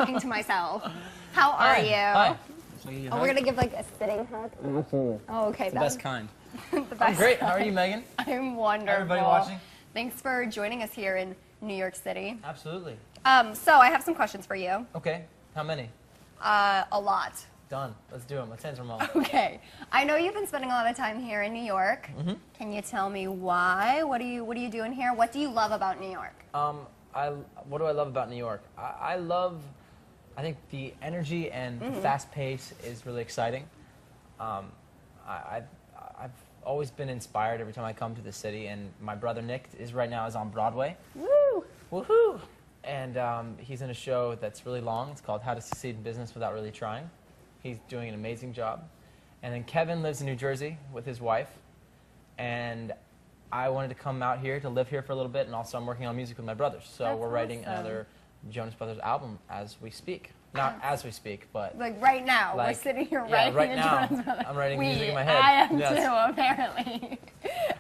To myself. How are you? Hi. Oh, we're gonna give like a sitting hug. Absolutely. Oh, okay. The best kind. The best I'm great. kind. How are you, Megan? I'm wonderful. Everybody watching? Thanks for joining us here in New York City. Absolutely. So I have some questions for you. Okay. How many? A lot. Done. Let's do them. Let's answer them all. Okay. I know you've been spending a lot of time here in New York. Mm-hmm. Can you tell me why? What are you doing here? What do you love about New York? What do I love about New York? I think the energy and the fast pace is really exciting. I've always been inspired every time I come to the city, and my brother Nick is on Broadway. Woo! Woohoo! And he's in a show that's really long. It's called How to Succeed in Business Without Really Trying. He's doing an amazing job. And then Kevin lives in New Jersey with his wife, and I wanted to come out here to live here for a little bit, and also I'm working on music with my brothers. So That's we're writing awesome. another Jonas Brothers album as we speak. Not as we speak, but Like right now, like, we're sitting here yeah, writing right the now, Jonas Brothers. I'm writing music in my head. I am Yes. too, apparently.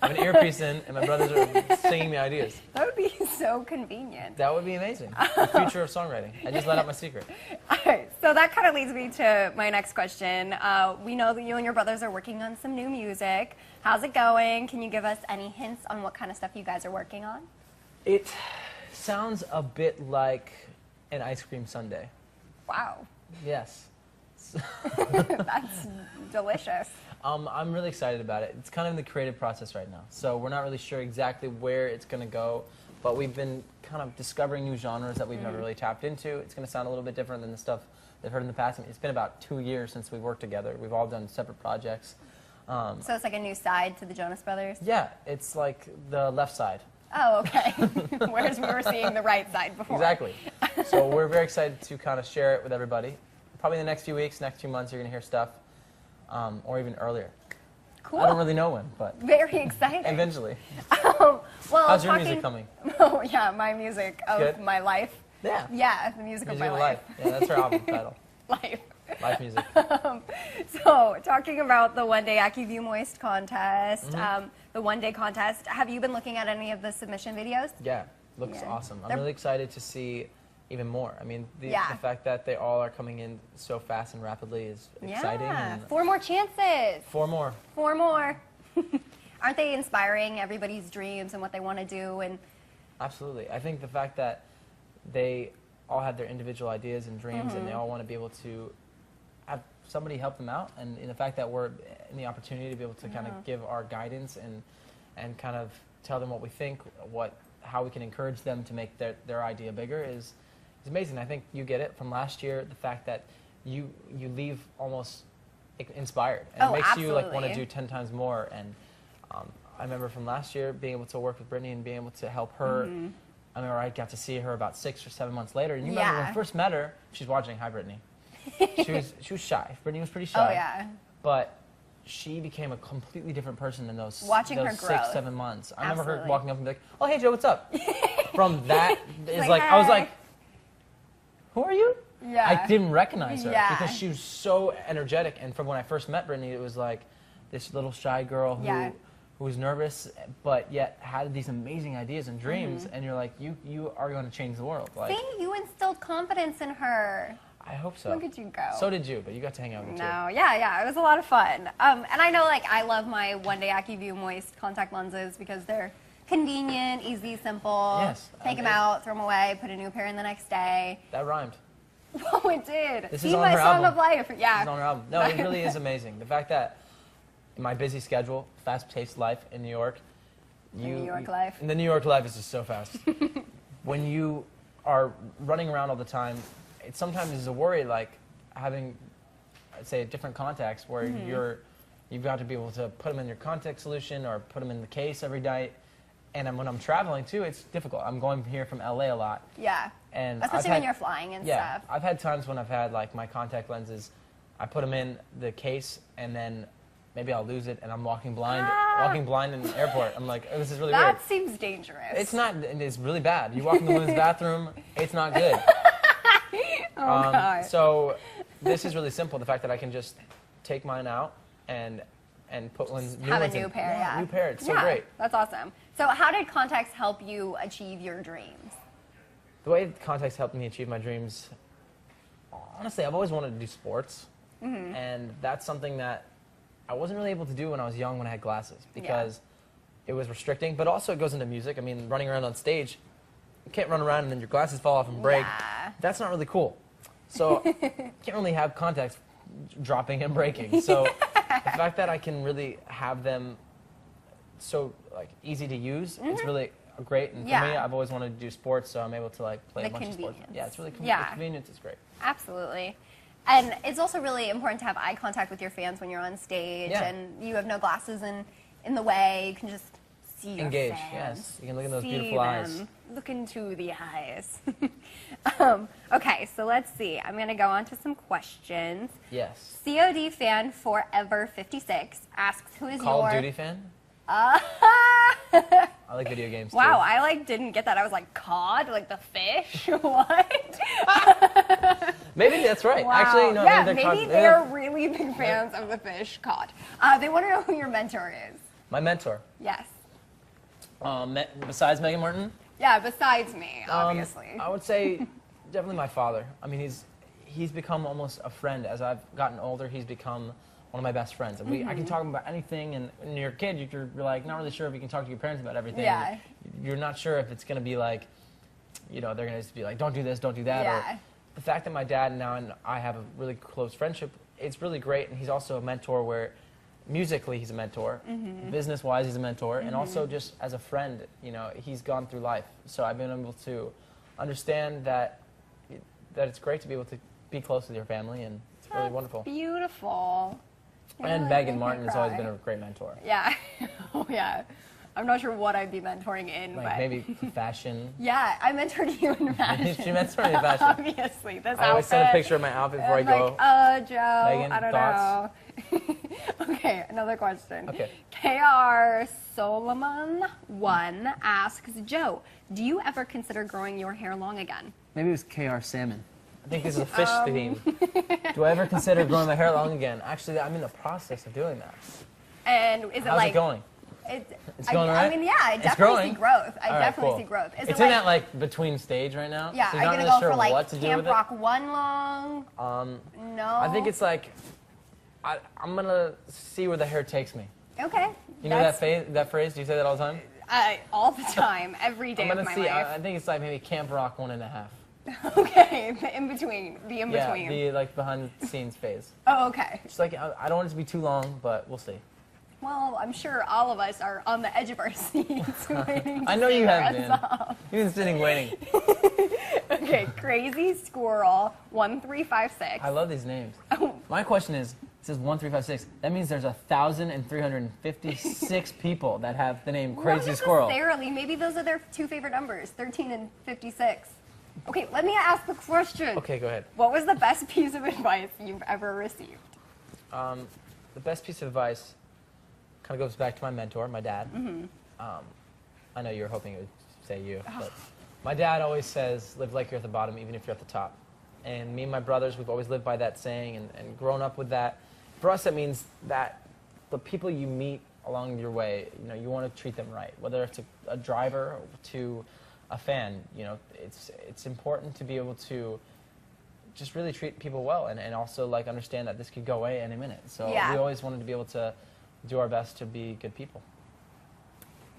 I have an earpiece in, and my brothers are singing me ideas. That would be so convenient. That would be amazing. The future of songwriting. I just let out my secret. All right, so that kind of leads me to my next question. We know that you and your brothers are working on some new music. How's it going? Can you give us any hints on what kind of stuff you guys are working on? It sounds a bit like an ice cream sundae. Wow, Yes. that's delicious. I'm really excited about it. It's kind of in the creative process right now. So we're not really sure exactly where it's going to go, but we've been kind of discovering new genres that we've never really tapped into. It's going to sound a little bit different than the stuff they've heard in the past. I mean, it's been about 2 years since we've worked together. We've all done separate projects. So it's like a new side to the Jonas Brothers? Yeah, it's like the left side. Oh, okay. Whereas we were seeing the right side before. Exactly. So we're very excited to kind of share it with everybody. Probably in the next few weeks, next few months, you're going to hear stuff, or even earlier. Cool. I don't really know when, but Very exciting. eventually. Well, How's your music coming? Oh, yeah, my music of Good? my life. Yeah. Yeah, the music of Music my of life. Life. Yeah, that's her album title. Life. Life music. So, talking about the one-day Acuvue Moist contest, Mm-hmm. the one-day contest, have you been looking at any of the submission videos? Yeah, looks Yeah. awesome. I'm They're- really excited to see even more. I mean, the Yeah. fact that they all are coming in so fast and rapidly is exciting. Yeah, And 4 more chances. 4 more. 4 more. Aren't they inspiring everybody's dreams and what they want to do? And Absolutely. I think the fact that they all have their individual ideas and dreams, and they all want to be able to have somebody help them out, and in the fact that we're in the opportunity to be able to kind of give our guidance and kind of tell them what we think, how we can encourage them to make their idea bigger is amazing. I think you get it from last year, the fact that you leave almost inspired, and Oh, it makes you like want to absolutely. do 10 times more. And I remember from last year being able to work with Brittany and being able to help her. I remember I got to see her about 6 or 7 months later, and you remember when Yeah. I first met her, she's watching. Hi, Brittany. She was shy. Brittany was pretty shy. oh yeah, But she became a completely different person in those, Watching her those growth. 6-7 months. I remember her Absolutely. walking up and be like, "Oh, hey Joe, what's up?" From that is Like, like I was "Hi." like, "Who are you?" Yeah. I didn't recognize her Yeah. because she was so energetic. And from when I first met Brittany, it was like this little shy girl who was nervous, but yet had these amazing ideas and dreams. And you're like, you are going to change the world. Like, see, you instilled confidence in her. I hope so. Look at you go. So did you, but you got to hang out with me too. No, yeah, it was a lot of fun. And I know, like, I love my one-day Acuvue Moist contact lenses because they're convenient, easy, simple. Yes, Take them out, throw them away, put a new pair in the next day. That rhymed. Oh, it did. This See is on my her song album. of life. Yeah. It's on her album. No, it really is amazing. The fact that in my busy schedule, fast-paced life in New York, New York life. And the New York life is just so fast. When you are running around all the time, it sometimes is a worry, like having, I'd say, different contacts where you've got to be able to put them in your contact solution or put them in the case every night. And when I'm traveling too, it's difficult. I'm going here from LA a lot. Yeah. And Especially when you're flying and stuff. I've had times when I've had like my contact lenses, I put them in the case and then maybe I'll lose it and I'm walking blind in the airport. I'm like, oh, this is really weird. That seems dangerous. It's not, it's really bad. You walk in the women's bathroom, it's not good. Oh, God. So this is really simple. The fact that I can just take mine out and put one new Have a ones new in. pair, yeah. New pair. It's so Yeah, great. That's awesome. So how did contacts help you achieve your dreams? The way contacts helped me achieve my dreams honestly, I've always wanted to do sports, and that's something that I wasn't really able to do when I was young when I had glasses because it was restricting. But also, it goes into music. I mean, running around on stage, you can't run around and then your glasses fall off and break. Yeah. That's not really cool. So you can't really have contacts dropping and breaking. So the fact that I can really have them so like easy to use, it's really great. And for me, I've always wanted to do sports, so I'm able to like play a bunch of sports. Yeah, it's really the convenience is great. Absolutely. And it's also really important to have eye contact with your fans when you're on stage, and you have no glasses in the way. You can just see your Engage, fans. yes. You can look in those See beautiful eyes. Look into the eyes. Okay, so let's see. I'm going to go on to some questions. Yes. COD fan Forever 56 asks, who is Call your... of Duty fan? I like video games too. Wow, I like didn't get that. I was like, cod? Like the fish? What? Maybe that's right. Wow. Actually, no, yeah, maybe maybe they're really big fans of the fish cod. They want to know who your mentor is. My mentor. Yes. Besides Megan Martin? Yeah, besides me, obviously. I would say definitely my father. I mean, he's become almost a friend. As I've gotten older, he's become one of my best friends. And I can talk about anything, and when you're a kid, you're like not really sure if you can talk to your parents about everything. Yeah. You're not sure if it's going to be like, you know, they're going to just be like, don't do this, don't do that. Yeah. Or the fact that my dad now and I have a really close friendship, it's really great. And he's also a mentor where musically he's a mentor, business-wise he's a mentor, and also just as a friend, you know, he's gone through life. So I've been able to understand that it's great to be able to be close with your family, and it's really wonderful. Beautiful. And Megan Martin has always been a great mentor. Yeah. Oh, yeah. I'm not sure what I'd be mentoring in, Like but... maybe fashion. Yeah, I mentored you in fashion. She mentored me in fashion. Obviously, this I always send a picture of my outfit before I go. Like, Joe, Megan, I don't thoughts? know. Okay, another question. Okay. KR Solomon 1 asks, Joe, do you ever consider growing your hair long again? Maybe it was KR Salmon. I think this is a fish theme. Do I ever consider growing my hair long again? Actually, I'm in the process of doing that. And is it How's like... it going? It's going I right? mean, yeah, I It's definitely growing. see growth. I All right, definitely cool. see growth. Is It's it in like, that like between stage right now. yeah, so are you not going to really go sure for like what to do Camp with Rock 1 long? No? I think it's like, I'm going to see where the hair takes me. Okay. You know that phrase? Do you say that all the time? All the time, every day I'm of going my to see, life. I think it's like maybe Camp Rock 1.5. Okay, the in-between, the in-between. Yeah, the like behind the scenes phase. Oh, okay. Just like, I don't want it to be too long, but we'll see. Well, I'm sure all of us are on the edge of our seats waiting to I know see you where have it's been. off. You've been sitting waiting. Okay, Crazy Squirrel 1356. I love these names. My question is, it says 1356. That means there's 1,356 people that have the name Crazy Squirrel. Not necessarily. Maybe those are their two favorite numbers, 13 and 56. Okay, let me ask the question. Okay, go ahead. What was the best piece of advice you've ever received? The best piece of advice kind of goes back to my mentor, my dad. I know you were hoping it would say you, but my dad always says, live like you're at the bottom, even if you're at the top. And me and my brothers, we've always lived by that saying and grown up with that. For us, that means that the people you meet along your way, you know, you want to treat them right. Whether it's a driver or to a fan, you know, it's important to be able to just really treat people well and also like understand that this could go away any minute. So we always wanted to be able to do our best to be good people.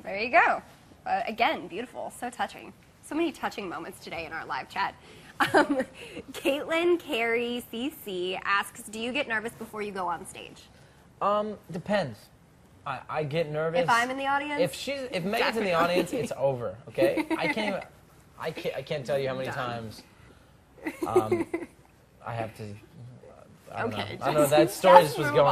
There you go. Again, beautiful. So touching. So many touching moments today in our live chat. Caitlin Carey CC asks, do you get nervous before you go on stage? Depends. I get nervous. If I'm in the audience? If Megan's in the audience, it's over, okay? I can't tell you how many times I have to, I don't know. I don't know, that story just was going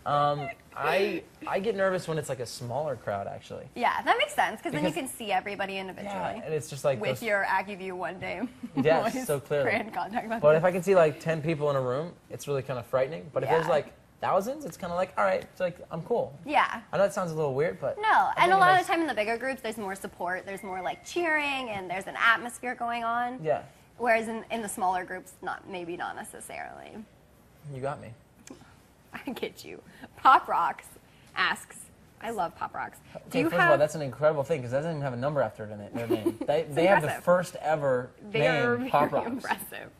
on. I get nervous when it's like a smaller crowd, actually. Yeah, that makes sense, because then you can see everybody individually. Yeah, and it's just like with your Acuvue one day. Yes, so clearly. Brand contact. But if I can see like 10 people in a room, it's really kind of frightening. But if there's like thousands, it's kind of like, all right, it's like, I'm cool. Yeah. I know it sounds a little weird, but... No, and a lot of the time in the bigger groups, there's more support, there's more like cheering, and there's an atmosphere going on. Yeah. Whereas in the smaller groups, maybe not necessarily. You got me. I get you. Pop Rocks asks, I love Pop Rocks. Okay, first of all, that's an incredible thing, because that doesn't even have a number after their name. They have the first ever name, Pop Rocks. Impressive.